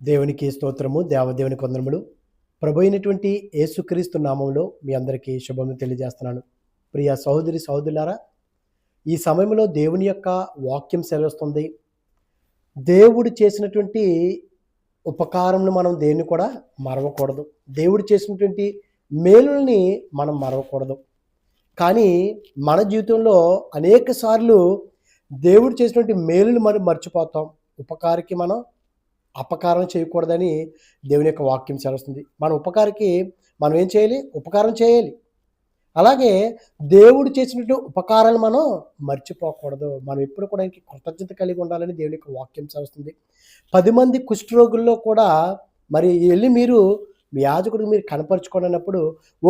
దేవునికి స్తోత్రము, దేవదేవునికి వందనములు. ప్రభు అయినటువంటి యేసుక్రీస్తు నామంలో మీ అందరికీ శుభములు తెలియజేస్తున్నాను. ప్రియ సహోదరి సహోదరులారా, ఈ సమయంలో దేవుని యొక్క వాక్యం సెలవిస్తుంది. దేవుడు చేసినటువంటి ఉపకారములు మనం దేన్ని కూడా మరవకూడదు. దేవుడు చేసినటువంటి మేలుల్ని మనం మరవకూడదు. కానీ మన జీవితంలో అనేక సార్లు దేవుడు చేసినటువంటి మేలులు మనం మర్చిపోతాం. ఉపకారికి మనం అపకారం చేయకూడదని దేవుని యొక్క వాక్యం సెలవుస్తుంది. మన ఉపకారికి మనం ఏం చేయాలి? ఉపకారం చేయాలి. అలాగే దేవుడు చేసినట్టు ఉపకారాలు మనం మర్చిపోకూడదు. మనం ఎప్పుడు కూడా ఆయనకి కృతజ్ఞత కలిగి ఉండాలని దేవుని యొక్క వాక్యం సెలవుస్తుంది. 10 మంది కుష్ఠరోగుల్లో కూడా మరి వెళ్ళి మీరు మీ యాజకుడికి మీరు కనపరుచుకోండి అన్నప్పుడు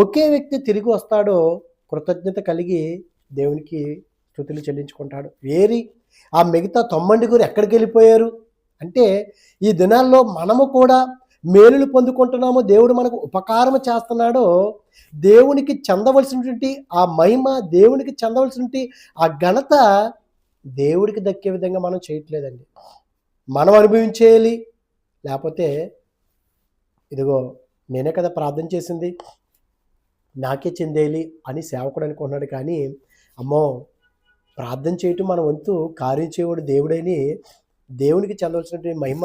ఒకే వ్యక్తి తిరిగి వస్తాడో కృతజ్ఞత కలిగి దేవునికి స్తుతులు చెల్లించుకుంటాడు. ఆ మిగతా 90 ఎక్కడికి వెళ్ళిపోయారు అంటే, ఈ దినాల్లో మనము కూడా మేలులు పొందుకుంటున్నాము, దేవుడు మనకు ఉపకారం చేస్తున్నాడో, దేవునికి చెందవలసినటువంటి ఆ మహిమ, దేవునికి చెందవలసినటువంటి ఆ ఘనత దేవుడికి దక్కే విధంగా మనం చేయట్లేదండి. మనం అనుభవించేయాలి. లేకపోతే ఇదిగో నేనే కదా ప్రార్థన చేసింది, నాకే చెందేయాలి అని సేవకుడు అనుకుంటున్నాడు. కానీ అమ్మో, ప్రార్థన చేయటం మన వంతు, కార్యం చేయవాడు దేవుడని దేవునికి చెందవలసినటువంటి మహిమ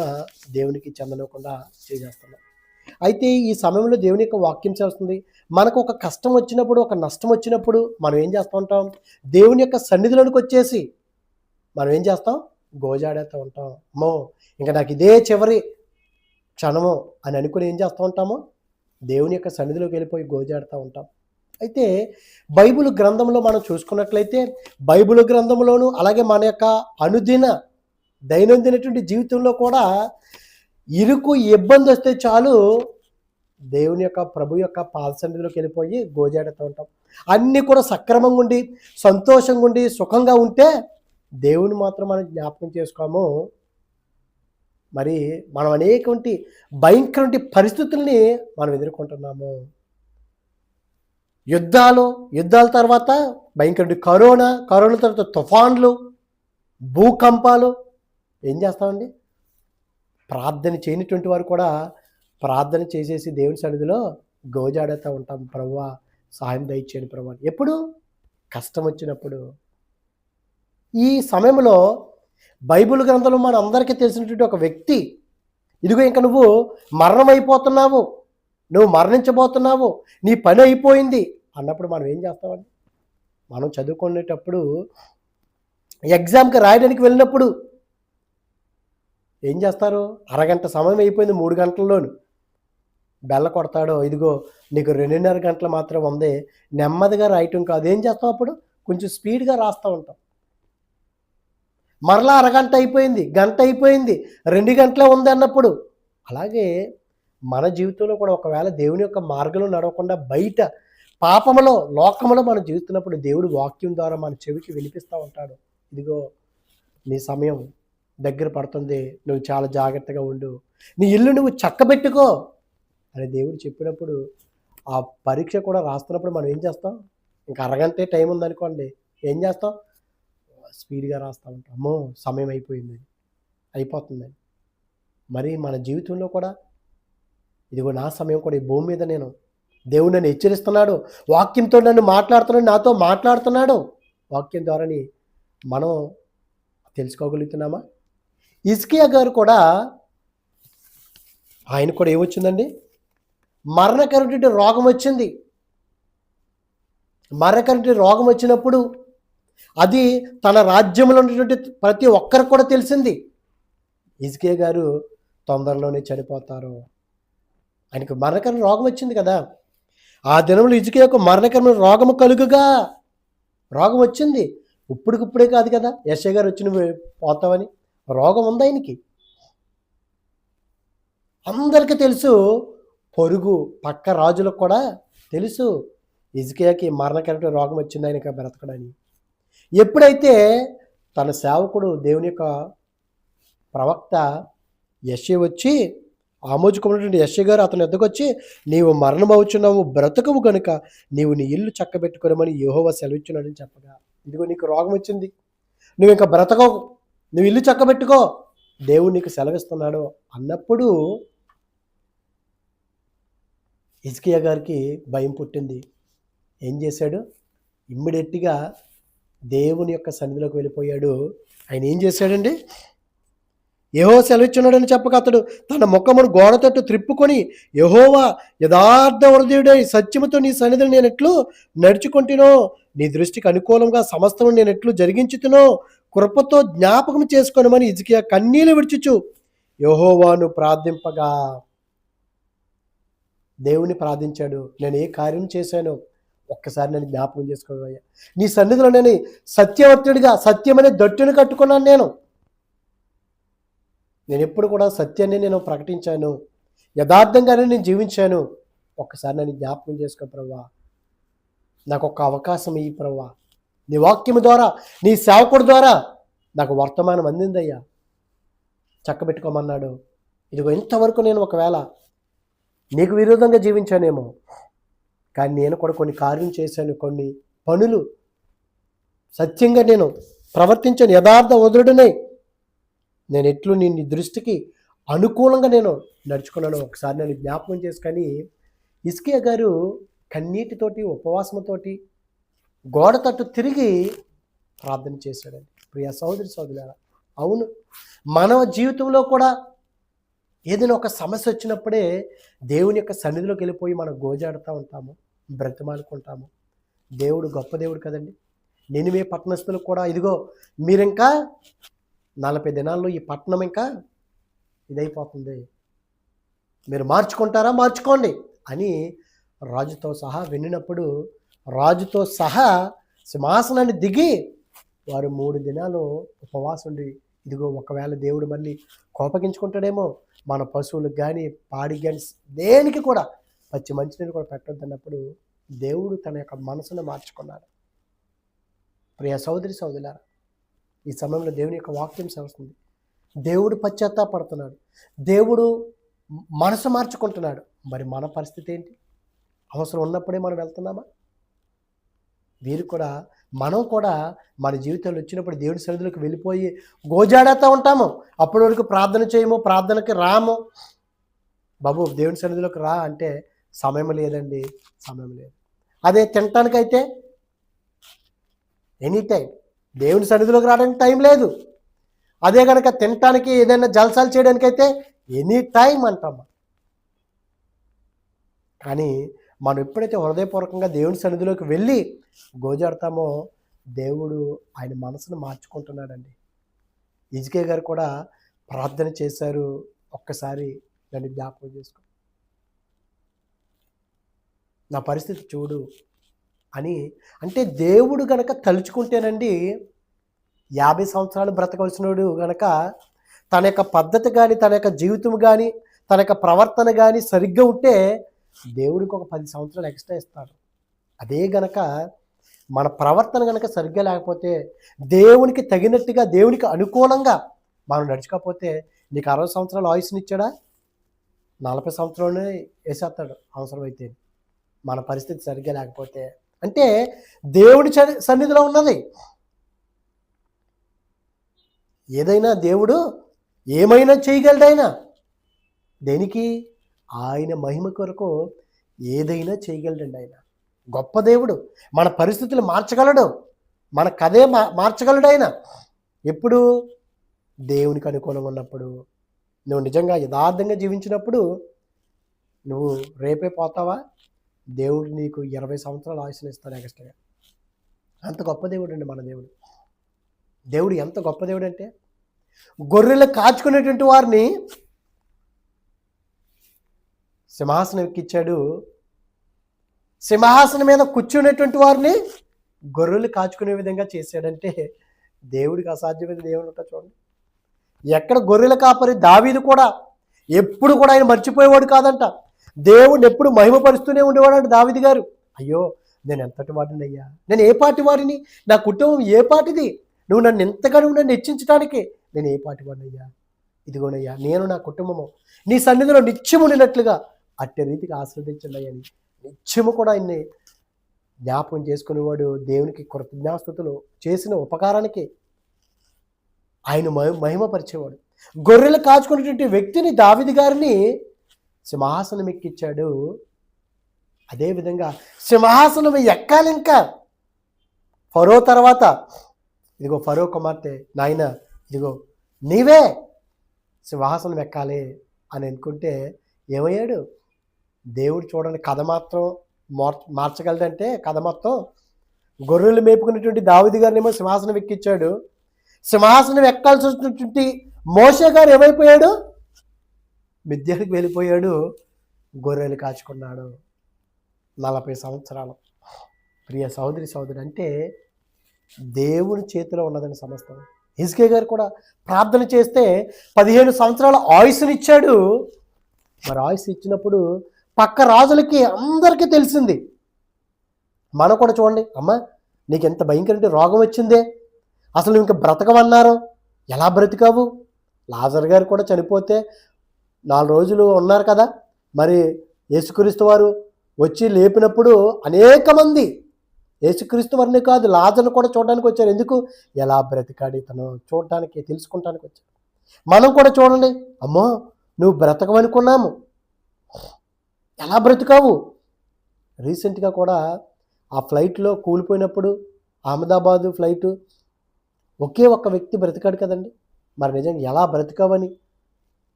దేవునికి చెందనివ్వకుండా చేసేస్తున్నాం. అయితే ఈ సమయంలో దేవుని యొక్క వాక్యం చేస్తుంది. మనకు ఒక కష్టం వచ్చినప్పుడు, ఒక నష్టం వచ్చినప్పుడు మనం ఏం చేస్తూ ఉంటాం? దేవుని యొక్క సన్నిధిలోనికి వచ్చేసి మనం ఏం చేస్తాం? గోజాడేస్తూ ఉంటాం. అమ్మో, ఇంకా నాకు ఇదే చివరి క్షణము అని అనుకుని ఏం చేస్తూ ఉంటామో దేవుని యొక్క సన్నిధిలోకి వెళ్ళిపోయి గోజాడుతూ ఉంటాం. అయితే బైబిల్ గ్రంథంలో మనం చూసుకున్నట్లయితే, బైబిల్ గ్రంథంలోను అలాగే మన యొక్క అనుదిన దైనందినటువంటి జీవితంలో కూడా ఇరుకు ఇబ్బంది వస్తే చాలు దేవుని యొక్క ప్రభు యొక్క పాద సన్నిధిలోకి వెళ్ళిపోయి గోజాడుతూ ఉంటాం. అన్నీ కూడా సక్రమంగా ఉండి, సంతోషంగా ఉండి, సుఖంగా ఉంటే దేవుని మాత్రం మనం జ్ఞాపకం చేసుకోము. మరి మనం అనేకటువంటి భయంకరమైన పరిస్థితుల్ని మనం ఎదుర్కొంటున్నాము. యుద్ధాల తర్వాత భయంకరమైన కరోనా తర్వాత తుఫాన్లు, భూకంపాలు. ఏం చేస్తామండి? ప్రార్థన చేయనటువంటి వారు కూడా ప్రార్థన చేసేసి దేవుని సన్నిధిలో గోజాడుతూ ఉంటాం. ప్రభువా సహాయం దయచేయండి ప్రభువా. ఎప్పుడు? కష్టం వచ్చినప్పుడు. ఈ సమయంలో బైబిల్ గ్రంథంలో మన అందరికీ తెలిసినటువంటి ఒక వ్యక్తి, ఇదిగో ఇంకా నువ్వు మరణమైపోతున్నావు, నువ్వు మరణించబోతున్నావు, నీ పని అయిపోయింది అన్నప్పుడు మనం ఏం చేస్తామండి? మనం చదువుకునేటప్పుడు ఎగ్జామ్కి రాయడానికి వెళ్ళినప్పుడు ఏం చేస్తారు? అరగంట సమయం అయిపోయింది, 3 గంటల్లోను బెల్ల కొడతాడో, ఇదిగో నీకు 2.5 గంటలు మాత్రం ఉంది, నెమ్మదిగా రాయటం కాదు. ఏం చేస్తాం అప్పుడు? కొంచెం స్పీడ్గా రాస్తూ ఉంటాం. మరలా అరగంట అయిపోయింది, గంట అయిపోయింది, 2 గంటలే ఉంది అన్నప్పుడు. అలాగే మన జీవితంలో కూడా ఒకవేళ దేవుని యొక్క మార్గంలో నడవకుండా బయట పాపములో, లోకములో మనం జీవిస్తున్నప్పుడు దేవుడు వాక్యం ద్వారా మన చెవికి వినిపిస్తూ ఉంటాడు. ఇదిగో నీ సమయం దగ్గర పడుతుంది, నువ్వు చాలా జాగ్రత్తగా ఉండు, నీ ఇల్లు నువ్వు చక్కబెట్టుకో అని దేవుడు చెప్పినప్పుడు ఆ పరీక్ష కూడా రాస్తున్నప్పుడు మనం ఏం చేస్తాం? ఇంకా అరగంటే టైం ఉందనుకోండి, ఏం చేస్తాం? స్పీడ్గా రాస్తూ ఉంటాం. అమ్మో, సమయం అయిపోతుందని. మరి మన జీవితంలో కూడా ఇదిగో నా సమయం కూడా, ఈ భూమి మీద దేవుడు నన్ను హెచ్చరిస్తున్నాడు, వాక్యంతో నన్ను మాట్లాడుతున్నాడు, నాతో మాట్లాడుతున్నాడు. వాక్యం ద్వారాని మనం తెలుసుకోగలుగుతున్నామా? హిజ్కియా గారు కూడా, ఆయన కూడా ఏమొచ్చిందండి? మరణకరమైన రోగం వచ్చింది. మరణకరమైన రోగం వచ్చినప్పుడు అది తన రాజ్యంలో ఉన్నటువంటి ప్రతి ఒక్కరికి కూడా తెలిసింది. హిజ్కియా గారు తొందరలోనే చనిపోతారు. ఆయనకు మరణకరమైన రోగం వచ్చింది కదా. ఆ దినంలో హిజ్కియాకు మరణకరమైన రోగము కలుగుగా రోగం వచ్చింది. ఇప్పుడే కాదు కదా యెషయా గారు వచ్చి నువ్వు పోతావని. రోగం ఉంది ఆయనకి. అందరికీ తెలుసు, పొరుగు పక్క రాజులకు కూడా తెలుసు హిజ్కియాకి మరణకరమైన రోగం వచ్చింది, ఆయనకి బ్రతకడని. ఎప్పుడైతే తన సేవకుడు దేవుని యొక్క ప్రవక్త యెషయా వచ్చి, ఆమోజుకున్నటువంటి యెషయా గారు అతని ఎద్దకు వచ్చి, నీవు మరణమవుచున్నావు, బ్రతకవు గనుక నీవు నీ ఇల్లు చక్కబెట్టుకోమని యెహోవా సెలవిచ్చున్నాడని చెప్పగా, ఇదిగో నీకు రోగం వచ్చింది, నువ్వు ఇంకా బ్రతకవు, నువ్వు ఇల్లు చక్కబెట్టుకో దేవుడు నీకు సెలవిస్తున్నాడు అన్నప్పుడు హిజ్కియా గారికి భయం పుట్టింది. ఏం చేశాడు? ఇమ్మీడియట్‌గా దేవుని యొక్క సన్నిధిలోకి వెళ్ళిపోయాడు. ఆయన ఏం చేశాడండి? యెహోవా సెలవిచ్చున్నాడని చెప్పక అతడు తన ముఖమును గోడ తట్టు త్రిప్పుకొని, యెహోవా యథార్థ హృదయుడై సత్యముతో నీ సన్నిధిని నేను ఎట్లు నడుచుకుంటునో, నీ దృష్టికి అనుకూలంగా సమస్తము నేను ఎట్లు జరిగించుతునో కృపతో జ్ఞాపకం చేసుకొనమని హిజ్కియా కన్నీళ్లు విడుచుచు యెహోవాను ప్రార్థింపగా. దేవుని ప్రార్థించాడు. నేను ఏ కార్యం చేశానో ఒక్కసారి నన్ను జ్ఞాపకం చేసుకోవయ్యా. నీ సన్నిధిలో నేను సత్యవర్తుడిగా సత్యమనే దట్టును కట్టుకున్నాను. నేను ఎప్పుడు కూడా సత్యాన్ని నేను ప్రకటించాను, యథార్థంగానే నేను జీవించాను. ఒక్కసారి నన్ను జ్ఞాపకం చేసుకో ప్రభువా. నాకు ఒక అవకాశం ఇయ్యి ప్రభువా. నీ వాక్యము ద్వారా, నీ సేవకుడి ద్వారా నాకు వర్తమానం అందిందయ్యా, చక్కబెట్టుకోమన్నాడు. ఇదిగో ఇంతవరకు నేను ఒకవేళ నీకు విరోధంగా జీవించానేమో, కానీ నేను కూడా కొన్ని కార్యం చేశాను, కొన్ని పనులు సత్యంగా నేను ప్రవర్తించాను, యథార్థ వదురుడనే నేను ఎట్లు నీ దృష్టికి అనుకూలంగా నేను నడుచుకున్నాను. ఒకసారి నేను జ్ఞాపకం చేసుకొని హిజ్కియా గారు కన్నీటితోటి ఉపవాసంతోటి గోడ తట్టు తిరిగి ప్రార్థన చేశాడండి. ప్రియ సహోదరి సహోదరులారా, అవును, మన జీవితంలో కూడా ఏదైనా ఒక సమస్య వచ్చినప్పుడే దేవుని యొక్క సన్నిధిలోకి వెళ్ళిపోయి మనం గోజాడుతూ ఉంటాము, బ్రతిమాలుకుంటాము. దేవుడు గొప్ప దేవుడు కదండి. నినివే పట్టణస్థులకు కూడా ఇదిగో మీరింకా 40 దినాల్లో ఈ పట్టణం ఇంకా ఇదైపోతుంది, మీరు మార్చుకుంటారా మార్చుకోండి అని రాజుతో సహా వెళ్ళినప్పుడు రాజుతో సహా సింహాసనాన్ని దిగి వారు 3 దినాలు ఉపవాసం ఉండి, ఇదిగో ఒకవేళ దేవుడు మళ్ళీ కోపగించుకుంటాడేమో, మన పశువులకు కానీ పాడికి కానీ దేనికి కూడా పచ్చి మంచినీళ్ళు కూడా పెట్టొద్దన్నప్పుడు దేవుడు తన యొక్క మనసును మార్చుకున్నాడు. ప్రియ సహోదరి సహోదరులారా, ఈ సమయంలో దేవుని యొక్క వాక్యం సెలవుస్తుంది. దేవుడు పశ్చాత్తాపడుతున్నాడు, దేవుడు మనసు మార్చుకుంటున్నాడు. మరి మన పరిస్థితి ఏంటి? అవసరం ఉన్నప్పుడే మనం వెళ్తున్నామా? వీరు కూడా మనం కూడా మన జీవితంలో వచ్చినప్పుడు దేవుడి సన్నిధిలోకి వెళ్ళిపోయి గోజాడుతూ ఉంటాము. అప్పటి వరకు ప్రార్థన చేయము, ప్రార్థనకి రాము. బాబు దేవుడి సన్నిధిలోకి రా అంటే సమయం లేదండి, సమయం లేదు. అదే తినటానికైతే ఎనీ టైం, దేవుని సన్నిధిలోకి రావడానికి టైం లేదు. అదే కనుక తినటానికి ఏదైనా జల్సాలు చేయడానికైతే ఎనీ టైం అంటాము. కానీ మనం ఎప్పుడైతే హృదయపూర్వకంగా దేవుని సన్నిధిలోకి వెళ్ళి గోజాడతామో దేవుడు ఆయన మనసును మార్చుకుంటున్నాడండి. హిజ్కియా గారు కూడా ప్రార్థన చేశారు. ఒక్కసారి దాన్ని జ్ఞాపకం చేసుకో, నా పరిస్థితి చూడు అని. అంటే దేవుడు గనక తలుచుకుంటేనండి 50 సంవత్సరాలు బ్రతకవలసినోడు గనక తన యొక్క పద్ధతి కానీ, తన యొక్క జీవితం కానీ, తన యొక్క ప్రవర్తన కానీ సరిగ్గా ఉంటే దేవుడికి ఒక 10 సంవత్సరాలు ఎక్స్ట్రా ఇస్తాడు. అదే గనక మన ప్రవర్తన గనక సరిగ్గా లేకపోతే, దేవునికి తగినట్టుగా, దేవునికి అనుకూలంగా మనం నడుచుకోకపోతే నీకు 60 సంవత్సరాలు ఆయుష్నిచ్చాడా? 40 సంవత్సరాలనే వేసేస్తాడు అవసరమైతే, మన పరిస్థితి సరిగ్గా లేకపోతే. అంటే దేవుడి సన్నిధిలో ఉన్నది ఏదైనా, దేవుడు ఏమైనా చేయగలడైనా. దేనికి? ఆయన మహిమ కొరకు ఏదైనా చేయగలడండి. ఆయన గొప్ప దేవుడు, మన పరిస్థితులు మార్చగలడు, మన కథే మార్చగలడు ఆయన. ఎప్పుడు? దేవునికి అనుకూలంగా ఉన్నప్పుడు, నువ్వు నిజంగా యథార్థంగా జీవించినప్పుడు. నువ్వు రేపే పోతావా? దేవుడు నీకు 20 సంవత్సరాలు ఆయుష్ని ఇస్తాడు ఎక్స్ట్రాగా. అంత గొప్ప దేవుడు అండి మన దేవుడు. దేవుడు ఎంత గొప్ప దేవుడు అంటే, గొర్రెలు కాచుకునేటువంటి వారిని సింహాసనం ఎక్కిచ్చాడు. సింహాసనం మీద కూర్చునేటువంటి వారిని గొర్రెలు కాచుకునే విధంగా చేశాడంటే దేవుడికి అసాధ్యమైన దేవుడు ఉంటా చూడండి. ఎక్కడ గొర్రెల కాపరి దావీదు కూడా ఎప్పుడు కూడా ఆయన మర్చిపోయేవాడు కాదంట. దేవుడిని ఎప్పుడు మహిమపరుస్తూనే ఉండేవాడు దావీదు గారు. అయ్యో నేను ఎంతటి వాడిని అయ్యా, నేను ఏ పాటి వాడిని, నా కుటుంబం ఏ పాటిది, నువ్వు నన్ను ఎంతగానో నన్ను హెచ్చించడానికి నేను ఏ పాటి వాడిని అయ్యా, ఇదిగోనయ్యా నేను నా కుటుంబము నీ సన్నిధిలో నిత్యము ఉండినట్లుగా అట్టి రీతికి ఆశ్రదించండి అయ్యని నిత్యము కూడా ఆయన్ని జ్ఞాపకం చేసుకునేవాడు. దేవునికి కృతజ్ఞాస్తుతులు చేసిన ఉపకారానికి ఆయన మహిమపరిచేవాడు. గొర్రెలు కాచుకునేటువంటి వ్యక్తిని, దావీదు గారిని సింహాసనం ఎక్కించాడు. అదేవిధంగా సింహాసనం ఎక్కాలి ఇంకా ఫరో తర్వాత. ఇదిగో ఫరో కుమార్తె, నాయన ఇదిగో నీవే సింహాసనం ఎక్కాలి అని అనుకుంటే ఏమయ్యాడు? దేవుడు చూడండి, కథ మాత్రం మార్చగలడంటే కథ మొత్తం. గొర్రెలు మేపుకున్నటువంటి దావీదు గారినేమో సింహాసనం ఎక్కించాడు. సింహాసనం ఎక్కాల్సి వచ్చినటువంటి మోషే గారు ఏమైపోయాడు? మిద్యానికి వెళ్ళిపోయాడు, గొర్రెలు కాచుకున్నాడు 40 సంవత్సరాలు. ప్రియ సహోదరి సహోదరు, అంటే దేవుని చేతిలో ఉన్నదని సమస్తం. హిజ్కియా గారు కూడా ప్రార్థన చేస్తే 15 సంవత్సరాల ఆయుస్సునిచ్చాడు. మరి ఆయుస్ ఇచ్చినప్పుడు పక్క రాజులకి అందరికీ తెలిసింది. మనం కూడా చూడండి, అమ్మ నీకు ఎంత భయంకరమైన రోగం వచ్చిందే, అసలు నువ్వు ఇంకా బ్రతకమన్నారు, ఎలా బ్రతికావు? లాజర్ గారు కూడా చనిపోతే 4 రోజులు ఉన్నారు కదా, మరి యేసుక్రీస్తు వారు వచ్చి లేపినప్పుడు అనేక మంది యేసుక్రీస్తు వారిని కాదు లాజర్ను కూడా చూడడానికి వచ్చారు. ఎందుకు? ఎలా బ్రతికాడు ఇతను చూడడానికి, తెలుసుకుంటానికి వచ్చారు. మనం కూడా చూడండి, అమ్మో నువ్వు బ్రతకమనుకున్నాము, ఎలా బ్రతికావు? రీసెంట్గా కూడా ఆ ఫ్లైట్లో కూలిపోయినప్పుడు, అహ్మదాబాద్ ఫ్లైటు, ఒకే ఒక్క వ్యక్తి బ్రతికాడు కదండి. మరి నిజంగా ఎలా బ్రతికావని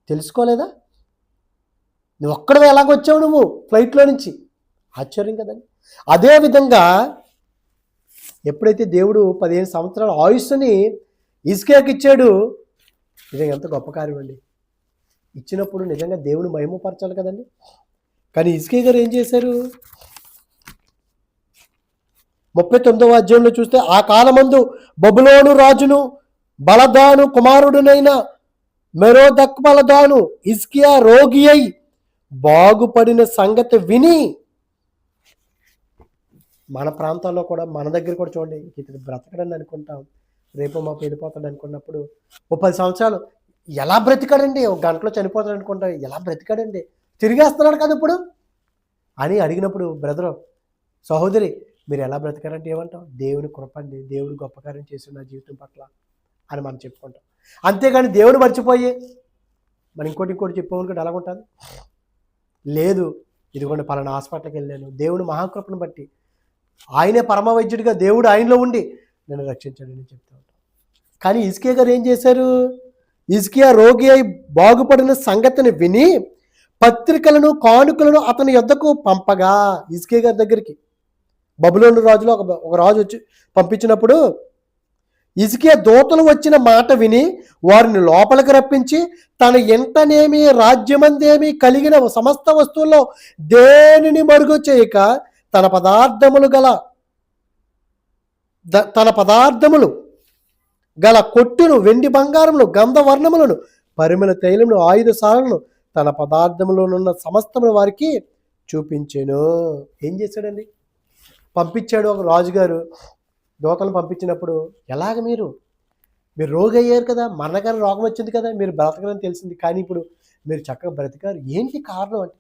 తెలుసుకోలేదా? నువ్వు ఒక్కడవే ఎలాగొచ్చావు నువ్వు ఫ్లైట్లో నుంచి? ఆశ్చర్యం కదండి. అదేవిధంగా ఎప్పుడైతే దేవుడు 15 సంవత్సరాల ఆయుస్సుని హిజ్కియాకి ఇచ్చాడు, నిజంగా ఎంత గొప్ప కార్యం అండి. ఇచ్చినప్పుడు నిజంగా దేవుని మహిమపరచాలి కదండి. కానీ హిజ్కియా గారు ఏం చేశారు? 39వ అధ్యాయంలో చూస్తే, ఆ కాలమందు బబులోను రాజును బలదాను కుమారుడునైన మెరోదక్బలదాను హిజ్కియా రోగి అయి బాగుపడిన సంగతి విని, మన ప్రాంతాల్లో కూడా మన దగ్గర కూడా చూడండి, ఇతను బ్రతకడని అనుకుంటాం, రేపు మాకు వెళ్ళిపోతాడు అనుకున్నప్పుడు ఓ 10 సంవత్సరాలు ఎలా బ్రతికాడండి, ఒక గంటలో చనిపోతాడు అనుకుంటాం, ఎలా బ్రతికాడండి, తిరిగేస్తున్నాడు కదా ఇప్పుడు అని అడిగినప్పుడు, బ్రదరు సహోదరి మీరు ఎలా బ్రతికారంటే ఏమంటాం? దేవుని కృప అండి, దేవుడు గొప్ప కార్యం చేసిన నా జీవితం పట్ల అని మనం చెప్పుకుంటాం. అంతేగాని దేవుని మర్చిపోయి మనం ఇంకోటి చెప్పామనుకుంటే ఎలా ఉంటుంది? లేదు, ఇదిగోండి పలానా హాస్పిటల్కి వెళ్ళాను, దేవుని మహాకృపను బట్టి ఆయనే పరమ వైద్యుడిగా దేవుడు ఆయనలో ఉండి నన్ను రక్షించాడని చెప్తూ ఉంటాం. కానీ హిజ్కియా గారు ఏం చేశారు? హిజ్కియా రోగి అయి బాగుపడిన సంగతిని విని పత్రికలను కానుకలను అతని యొద్దకు పంపగా, హిజ్కియా గారి దగ్గరికి బబులోను రాజులో ఒక రాజు వచ్చి పంపించినప్పుడు, హిజ్కియా దూతలు వచ్చిన మాట విని వారిని లోపలికి రప్పించి, తన ఎంటనేమి రాజ్యమందేమి కలిగిన సమస్త వస్తువుల్లో దేనిని మరుగు చేయక తన పదార్థములు గల కొట్టును, వెండి బంగారములు, గంధవర్ణములను, పరిమళ తైలమును, ఆయుధశాలను, తన పదార్థములోనున్న సమస్తమును వారికి చూపించాను. ఏం చేశాడండి? పంపించాడు ఒక రాజుగారు. దూతలను పంపించినప్పుడు, ఎలాగ మీరు రోగి అయ్యారు కదా, మరణకర రోగం వచ్చింది కదా, మీరు బ్రతకలని తెలిసింది, కానీ ఇప్పుడు మీరు చక్కగా బ్రతికారు, ఏంటి కారణం అంటే,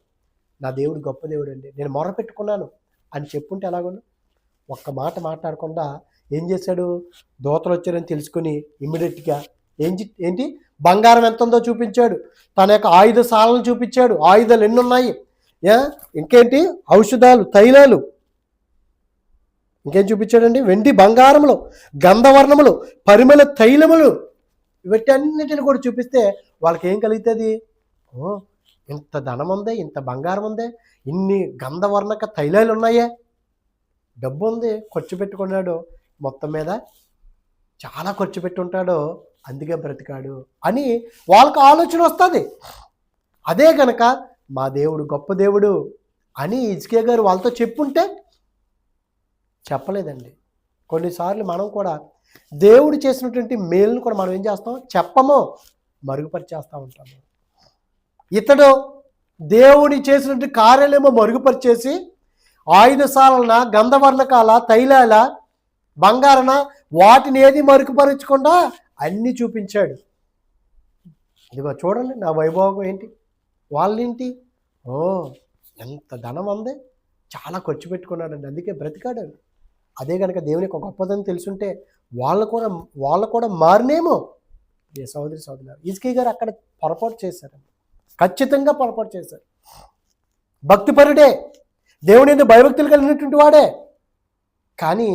నా దేవుడు గొప్ప దేవుడు అండి, నేను మొర్ర పెట్టుకున్నాను అని చెప్పుంటే ఎలాగొన్నా? ఒక్క మాట మాట్లాడకుండా ఏం చేశాడు? దూతలు వచ్చారని తెలుసుకుని ఇమ్మీడియట్గా ఏంటి బంగారం ఎంత ఉందో చూపించాడు, తన యొక్క ఆయుధశాలను చూపించాడు, ఆయుధాలు ఎన్ని ఉన్నాయి, ఇంకేంటి ఔషధాలు, తైలాలు, ఇంకేం చూపించాడండి? వెండి బంగారములు, గంధవర్ణములు, పరిమళ తైలములు, వీటన్నిటిని కూడా చూపిస్తే వాళ్ళకి ఏం కలుగుతుంది? ఓ ఇంత ధనం ఉందే, ఇంత బంగారం ఉందే, ఇన్ని గంధవర్ణక తైలాలు ఉన్నాయే, డబ్బు ఉంది, ఖర్చు పెట్టుకున్నాడు, మొత్తం మీద చాలా ఖర్చు పెట్టుంటాడు, అందుకే బ్రతికాడు అని వాళ్ళకి ఆలోచన వస్తుంది. అదే కనుక మా దేవుడు గొప్ప దేవుడు అని హిజ్కియా గారు వాళ్ళతో చెప్పుంటే, చెప్పలేదండి. కొన్నిసార్లు మనం కూడా దేవుడు చేసినటువంటి మేలును కూడా మనం ఏం చేస్తాం? చెప్పమో మరుగుపరిచేస్తూ ఉంటాము. ఇతడు దేవుడి చేసినటువంటి కార్యాలేమో మరుగుపరిచేసి ఆయుధశాలన, గంధవర్ణకాల, తైలాల, బంగారన, వాటిని ఏది మరుగుపరచకుండా అన్నీ చూపించాడు. ఇదిగో చూడండి నా వైభోగం ఏంటి, వాళ్ళేంటి, ఓ ఎంత ధనం ఉంది, చాలా ఖర్చు పెట్టుకున్నాడండి, అందుకే బ్రతికాడు. అదే కనుక దేవుని యొక్క గొప్పదని తెలుసుంటే వాళ్ళు కూడా మారినేమో. ఏ సహోదరి సహోదరులారా, హిజ్కియా గారు అక్కడ పొరపాటు చేశారు, ఖచ్చితంగా పొరపాటు చేశారు. భక్తిపరుడే, దేవుని యందు భయభక్తులు కలిగినటువంటి వాడే, కానీ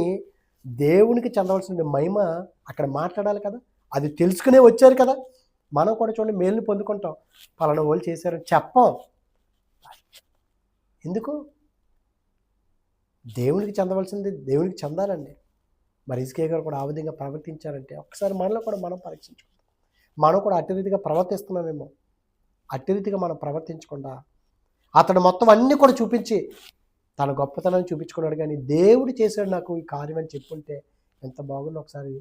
దేవునికి చెందవలసిన మహిమ అక్కడ మాట్లాడాలి కదా, అది తెలుసుకునే వచ్చారు కదా. మనం కూడా చూడండి మేలుని పొందుకుంటాం, పలానా వాళ్ళు చేశారని చెప్పం. ఎందుకు? దేవునికి చెందవలసింది దేవునికి చెందాలండి. మరి హిజ్కియా గారు కూడా ఆ విధంగా ప్రవర్తించారంటే ఒకసారి మనలో కూడా మనం పరీక్షించుకుంటాం. మనం కూడా అట్టి రీతిగా ప్రవర్తిస్తున్నామేమో. అట్టి రీతిగా మనం ప్రవర్తించకుండా అతడు మొత్తం అన్నీ కూడా చూపించి తన గొప్పతనాన్ని చూపించుకున్నాడు, కానీ దేవుడు చేశాడు నాకు ఈ కార్యం అని చెప్పుంటే ఎంత బాగుందో. ఒకసారి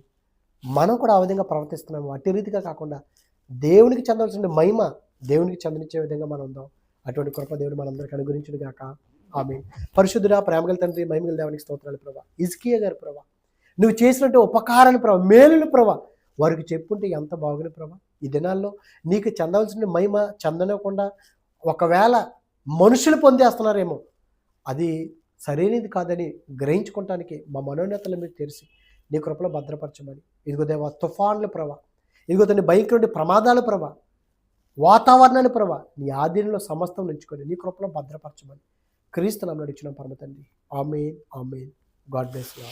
మనం కూడా ఆ విధంగా ప్రవర్తిస్తున్నాము. అట్టి రీతిగా కాకుండా దేవునికి చెందాల్సిన మహిమ దేవునికి చెందనిచ్చే విధంగా మనం ఉందాం. అటువంటి కృప దేవుడు మనందరికీ అనుగ్రహించును గాక. ఆమేన్. పరిశుద్ధుడా, ప్రేమగల తండ్రి, మహిమగల దేవునికి స్తోత్రాలు ప్రభా. హిజ్కియా గారు ప్రభా, నువ్వు చేసినట్టు ఉపకారాలు ప్రభా, మేలులు ప్రభా, వారికి చెప్పుంటే ఎంత బాగుంది ప్రభా. ఈ దినాల్లో నీకు చెందవలసిన మహిమ చెందనకుండా ఒకవేళ మనుషులు పొందేస్తున్నారేమో, అది సరైనది కాదని గ్రహించుకోవటానికి మా మనోన్నతలు మీరు తెరిచి నీ కృపలో భద్రపరచమని. ఇదిగో దేవా, తుఫాన్లు ప్రభా, ఇదిగో తన భయంకరుడి ప్రమాదాలు ప్రభా, వాతావరణాన్ని ప్రభా, నీ ఆధీనంలో సమస్తం నుంచుకొని నీ కృపలో భద్రపరచమని క్రీస్తు నామమున అడుగుచున్నాం పరమ తండ్రి. ఆమేన్, ఆమేన్. God bless you.